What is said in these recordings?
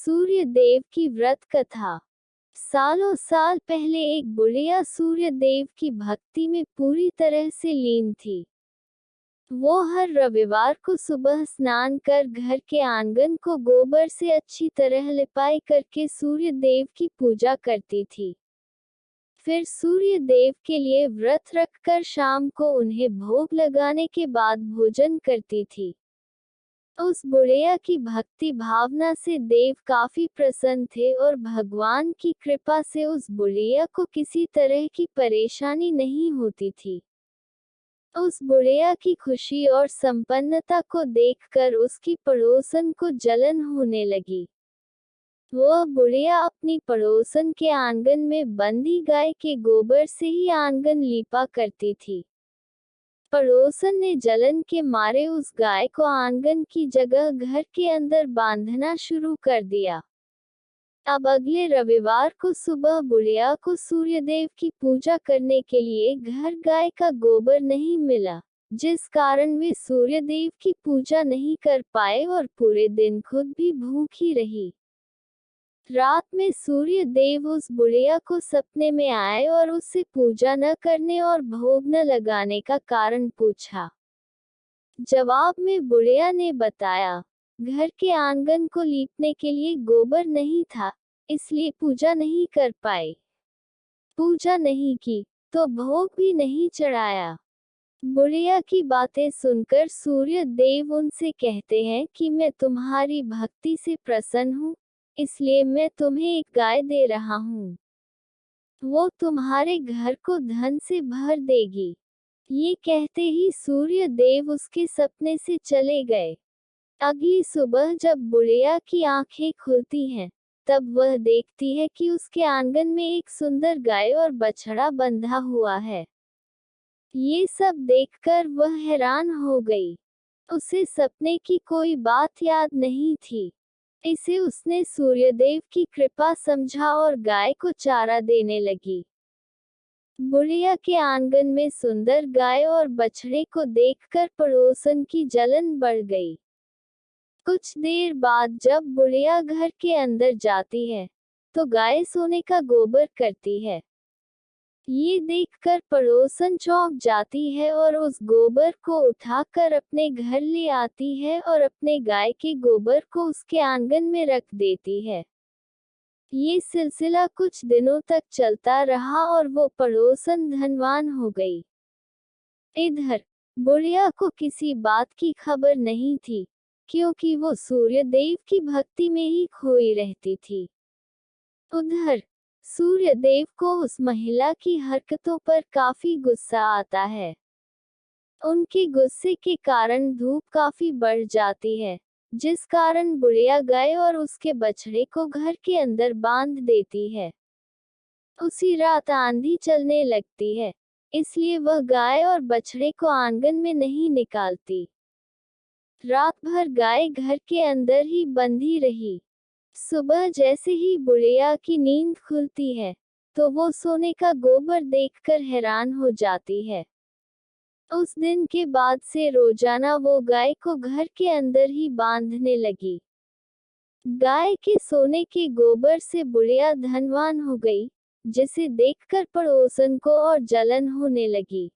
सूर्य देव की व्रत कथा। सालों साल पहले एक बुढ़िया सूर्य देव की भक्ति में पूरी तरह से लीन थी। वो हर रविवार को सुबह स्नान कर घर के आंगन को गोबर से अच्छी तरह लिपाई करके सूर्य देव की पूजा करती थी। फिर सूर्य देव के लिए व्रत रखकर शाम को उन्हें भोग लगाने के बाद भोजन करती थी। उस बुढ़िया की भक्ति भावना से देव काफी प्रसन्न थे और भगवान की कृपा से उस बुढ़िया को किसी तरह की परेशानी नहीं होती थी। उस बुढ़िया की खुशी और संपन्नता को देखकर उसकी पड़ोसन को जलन होने लगी। वह बुढ़िया अपनी पड़ोसन के आंगन में बंधी गाय के गोबर से ही आंगन लीपा करती थी। पड़ोसन ने जलन के मारे उस गाय को आंगन की जगह घर के अंदर बांधना शुरू कर दिया। अब अगले रविवार को सुबह बुढ़िया को सूर्यदेव की पूजा करने के लिए घर गाय का गोबर नहीं मिला, जिस कारण वे सूर्यदेव की पूजा नहीं कर पाए और पूरे दिन खुद भी भूखी रही। रात में सूर्य देव उस बुढ़िया को सपने में आए और उससे पूजा न करने और भोग न लगाने का कारण पूछा। जवाब में बुढ़िया ने बताया, घर के आंगन को लीपने के लिए गोबर नहीं था, इसलिए पूजा नहीं कर पाए। पूजा नहीं की तो भोग भी नहीं चढ़ाया। बुढ़िया की बातें सुनकर सूर्य देव उनसे कहते हैं कि मैं तुम्हारी भक्ति से प्रसन्न हूँ, इसलिए मैं तुम्हें एक गाय दे रहा हूँ। वो तुम्हारे घर को धन से भर देगी। ये कहते ही सूर्य देव उसके सपने से चले गए। अगली सुबह जब बुढ़िया की आंखें खुलती हैं, तब वह देखती है कि उसके आंगन में एक सुंदर गाय और बछड़ा बंधा हुआ है। ये सब देखकर वह हैरान हो गई। उसे सपने की कोई बात याद नहीं थी। इसे उसने सूर्यदेव की कृपा समझा और गाय को चारा देने लगी। बुढ़िया के आंगन में सुंदर गाय और बछड़े को देखकर पड़ोसन की जलन बढ़ गई। कुछ देर बाद जब बुढ़िया घर के अंदर जाती है, तो गाय सोने का गोबर करती है। ये देखकर पड़ोसन चौंक जाती है और उस गोबर को उठाकर अपने घर ले आती है और अपने गाय के गोबर को उसके आंगन में रख देती है। ये सिलसिला कुछ दिनों तक चलता रहा और वो पड़ोसन धनवान हो गई। इधर बुढ़िया को किसी बात की खबर नहीं थी, क्योंकि वो सूर्य देव की भक्ति में ही खोई रहती थी। उधर सूर्य देव को उस महिला की हरकतों पर काफी गुस्सा आता है। उनके गुस्से के कारण धूप काफी बढ़ जाती है, जिस कारण बुढ़िया गाय और उसके बछड़े को घर के अंदर बांध देती है। उसी रात आंधी चलने लगती है, इसलिए वह गाय और बछड़े को आंगन में नहीं निकालती। रात भर गाय घर के अंदर ही बंधी रही। सुबह जैसे ही बुढ़िया की नींद खुलती है, तो वो सोने का गोबर देखकर हैरान हो जाती है। उस दिन के बाद से रोजाना वो गाय को घर के अंदर ही बांधने लगी। गाय के सोने के गोबर से बुढ़िया धनवान हो गई, जिसे देखकर पड़ोसन को और जलन होने लगी।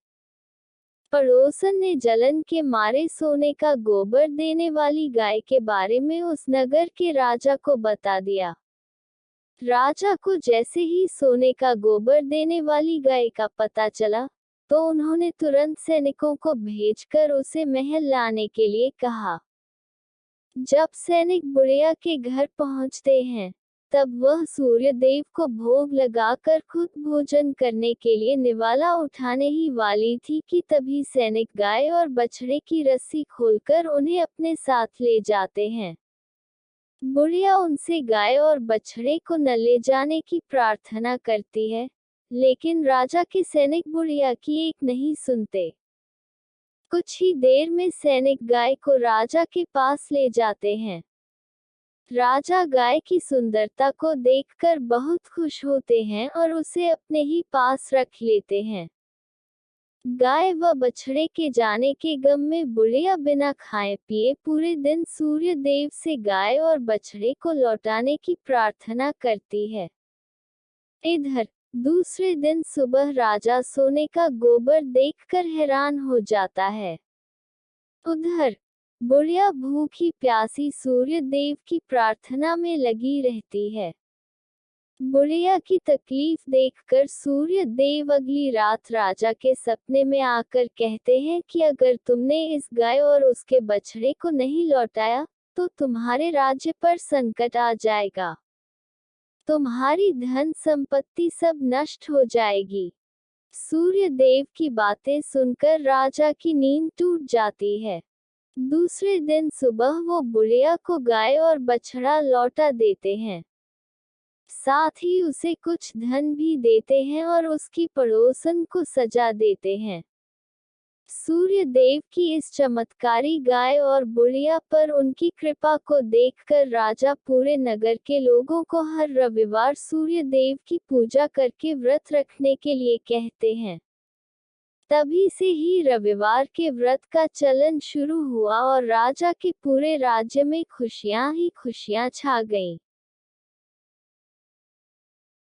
पड़ोसन ने जलन के मारे सोने का गोबर देने वाली गाय के बारे में उस नगर के राजा को बता दिया। राजा को जैसे ही सोने का गोबर देने वाली गाय का पता चला, तो उन्होंने तुरंत सैनिकों को भेजकर उसे महल लाने के लिए कहा। जब सैनिक बुढ़िया के घर पहुंचते हैं, तब वह सूर्य देव को भोग लगाकर खुद भोजन करने के लिए निवाला उठाने ही वाली थी कि तभी सैनिक गाय और बछड़े की रस्सी खोलकर उन्हें अपने साथ ले जाते हैं। बुढ़िया उनसे गाय और बछड़े को न ले जाने की प्रार्थना करती है, लेकिन राजा के सैनिक बुढ़िया की एक नहीं सुनते। कुछ ही देर में सैनिक गाय को राजा के पास ले जाते हैं। राजा गाय की सुंदरता को देखकर बहुत खुश होते हैं और उसे अपने ही पास रख लेते हैं। गाय व बछड़े के जाने के गम में बुढ़िया बिना खाए पिए पूरे दिन सूर्य देव से गाय और बछड़े को लौटाने की प्रार्थना करती है। इधर दूसरे दिन सुबह राजा सोने का गोबर देखकर हैरान हो जाता है। उधर बुढ़िया भूखी प्यासी सूर्य देव की प्रार्थना में लगी रहती है। बुढ़िया की तकलीफ देखकर सूर्य देव अगली रात राजा के सपने में आकर कहते हैं कि अगर तुमने इस गाय और उसके बछड़े को नहीं लौटाया तो तुम्हारे राज्य पर संकट आ जाएगा, तुम्हारी धन संपत्ति सब नष्ट हो जाएगी। सूर्य देव की बातें सुनकर राजा की नींद टूट जाती है। दूसरे दिन सुबह वो बुढ़िया को गाय और बछड़ा लौटा देते हैं, साथ ही उसे कुछ धन भी देते हैं और उसकी पड़ोसन को सजा देते हैं। सूर्य देव की इस चमत्कारी गाय और बुढ़िया पर उनकी कृपा को देखकर राजा पूरे नगर के लोगों को हर रविवार सूर्य देव की पूजा करके व्रत रखने के लिए कहते हैं। तभी से ही रविवार के व्रत का चलन शुरू हुआ और राजा के पूरे राज्य में खुशियां ही खुशियां छा गईं।